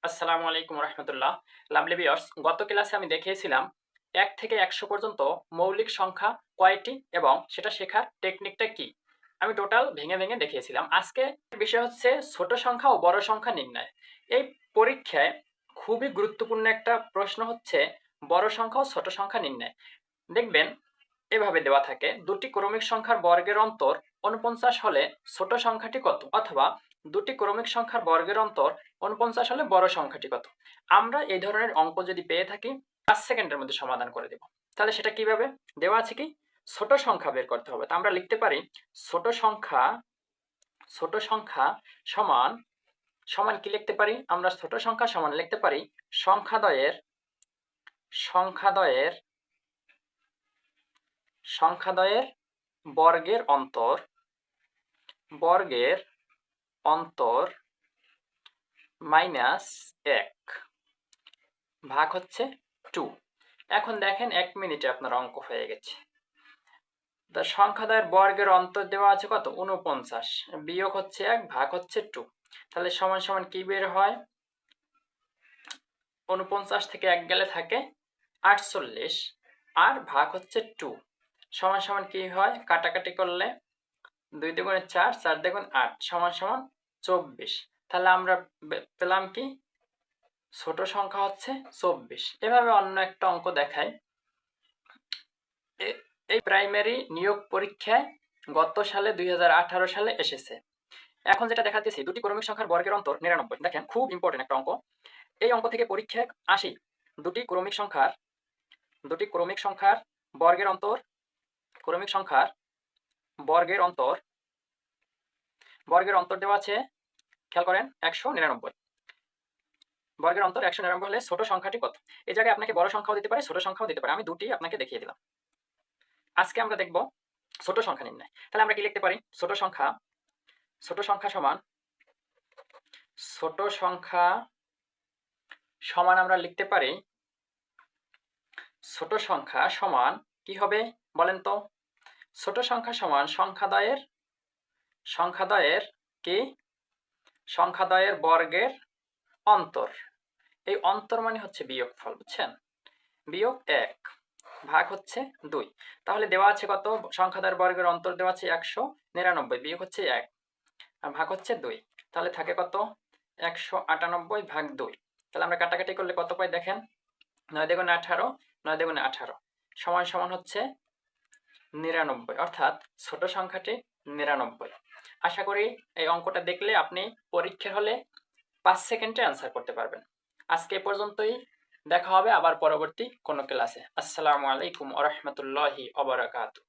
আসসালামু আলাইকুম রহমতুল্লাহ। Lovely viewers, গত ক্লাসে আমি দেখিয়েছিলাম 1 থেকে 100 পর্যন্ত মৌলিক সংখ্যা কয়টি এবং সেটা শেখার টেকনিকটা কি। আমি টোটাল ভেঙে ভেঙে দেখিয়েছিলাম। আজকে বিষয় হচ্ছে ছোট সংখ্যা ও বড় সংখ্যা নির্ণয়। এই পরীক্ষায় খুবই গুরুত্বপূর্ণ একটা প্রশ্ন হচ্ছে বড় সংখ্যা ও ছোট সংখ্যা নির্ণয়। দেখবেন এভাবে দেওয়া থাকে, দুটি ক্রমিক সংখ্যার বর্গের অন্তর 49 হলে ছোট সংখ্যাটি কত, অথবা দুটি ক্রমিক সংখ্যার বর্গের অন্তর 49 হলে বড় সংখ্যাটি কত। আমরা এই ধরনের অঙ্ক যদি পেয়ে থাকি 5 সেকেন্ডের মধ্যে সমাধান করে দেব। তাহলে সেটা কিভাবে দেওয়া আছে, কি ছোট সংখ্যা বের করতে হবে। তা আমরা লিখতে পারি ছোট সংখ্যা সমান সমান কি লিখতে পারি আমরা, ছোট সংখ্যা সমান লিখতে পারি সংখ্যাদ্বয়ের বর্গের অন্তর মাইনাস 1 ভাগ হচ্ছে 2। এখন দেখেন 1 মিনিটে আপনার অঙ্ক হয়ে গেছে। সংখ্যাদ্বয়ের বর্গের অন্তর দেওয়া আছে কত, 49, বিয়োগ হচ্ছে 1 ভাগ হচ্ছে 2। তাহলে সমান সমান কি বের হয়, 49 থেকে 1 গেলে থাকে 48 আর ভাগ হচ্ছে 2 সমান সমান কি হয়, কাটাকাটি করলে 2 দুগুণে 4, 4 দুগুণে 8 সমান সমান 24। তাহলে আমরা পেলাম কি, ছোট সংখ্যা হচ্ছে 24। এভাবে অন্য একটা অঙ্ক দেখাই। এই প্রাইমারি নিয়োগ পরীক্ষায় গত সালে 2018 সালে এসেছে। এখন যেটা দেখাতেছি, দুটি ক্রমিক সংখ্যার বর্গের অন্তর 99। দেখেন খুব ইম্পর্টেন্ট একটা অঙ্ক। এই অঙ্ক থেকে পরীক্ষায় আসি দুটি ক্রমিক সংখ্যার বর্গের অন্তর দেওয়া আছে, খেয়াল করেন 199। বর্গের অন্তর 199 হলে ছোট সংখ্যাটি কত। এই জায়গায় আপনাকে বড় সংখ্যাও দিতে পারে, ছোট সংখ্যাও দিতে পারে। আমি দুটি আপনাকে দেখিয়ে দিলাম। আজকে আমরা দেখব ছোট সংখ্যা নির্ণয়। তাহলে আমরা কি লিখতে পারি, ছোট সংখ্যা সমান আমরা লিখতে পারি, ছোট সংখ্যা সমান কি হবে বলেন তো, ছোট সংখ্যা সমান সংখ্যাদ্বয়ের বর্গের অন্তর। এই অন্তর মানে হচ্ছে বিয়োগফল, বুঝছেন, বিয়োগ 1 ভাগ হচ্ছে 2। তাহলে দেওয়া আছে কত, সংখ্যাদ্বয়ের বর্গের অন্তর দেওয়া আছে 199, বিয়োগ হচ্ছে 1 আর ভাগ হচ্ছে 2। তাহলে থাকে কত, 198 ভাগ 2। তাহলে আমরা কাটাকাটি করলে কত পাই দেখেন, 9 দুগুণে 18, 9 দুগুণে 18 সমান সমান হচ্ছে 99, অর্থাৎ ছোট সংখ্যাটি 99। আশা করি এই অঙ্কটা দেখলে আপনি পরীক্ষার হলে 5 সেকেন্ডে অ্যান্সার করতে পারবেন। আজকে এ পর্যন্তই, দেখা হবে আবার পরবর্তী কোনো ক্লাসে। আসসালামু আলাইকুম ওয়া রাহমাতুল্লাহি ওয়া বারাকাতুহু।